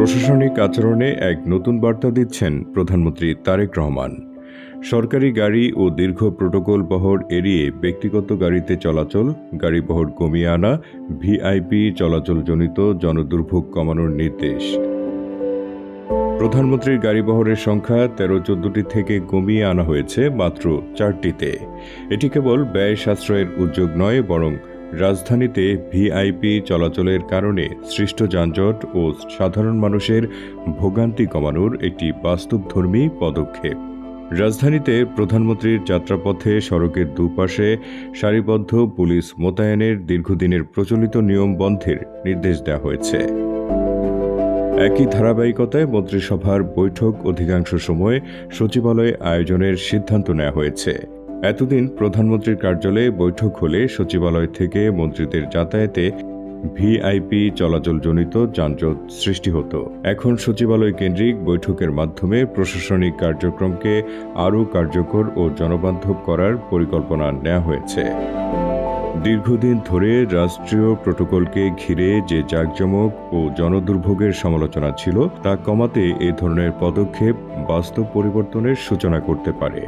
প্রশাসনিক আচরণে এক নতুন বার্তা দিচ্ছেন প্রধানমন্ত্রী তারেক রহমান। সরকারি গাড়ি ও দীর্ঘ প্রোটোকল বহর এড়িয়ে ব্যক্তিগত গাড়িতে চলাচল, গাড়ি বহর কমিয়ে আনা, ভিআইপি চলাচলজনিত জনদুর্ভোগ কমানোর নির্দেশ। প্রধানমন্ত্রীর গাড়ি বহরের সংখ্যা 13-14টি থেকে কমিয়ে আনা হয়েছে মাত্র 4টিতে। এটি কেবল ব্যয় সাশ্রয়ের উদ্যোগ নয়, বরং রাজধানীতে ভিআইপি চলাচলের কারণে সৃষ্ট যানজট ও সাধারণ মানুষের ভোগান্তি কমানোর একটি বাস্তবধর্মী পদক্ষেপ। রাজধানীতে প্রধানমন্ত্রীর যাত্রাপথে সড়কের দুপাশে সারিবদ্ধ পুলিশ মোতায়েনের দীর্ঘদিনের প্রচলিত নিয়ম বন্ধের নির্দেশ দেওয়া হয়েছে। একই ধারাবাহিকতায় মন্ত্রিসভার বৈঠক অধিকাংশ সময় সচিবালয়ে আয়োজনের সিদ্ধান্ত নেওয়া হয়েছে। এতদিন প্রধানমন্ত্রীর কার্যালয়ে বৈঠক হলে সচিবালয় থেকে মন্ত্রীদের যাতায়াতে ভিআইপি চলাচলজনিত যানজট সৃষ্টি হতো। এখন সচিবালয় কেন্দ্রিক বৈঠকের মাধ্যমে প্রশাসনিক কার্যক্রমকে আরও কার্যকর ও জনবান্ধব করার পরিকল্পনা নেওয়া হয়েছে। দীর্ঘদিন ধরে রাষ্ট্রীয় প্রোটোকলকে ঘিরে যে জাঁকজমক ও জনদুর্ভোগের সমালোচনা ছিল তা কমাতে এ ধরনের পদক্ষেপ বাস্তব পরিবর্তনের সূচনা করতে পারে।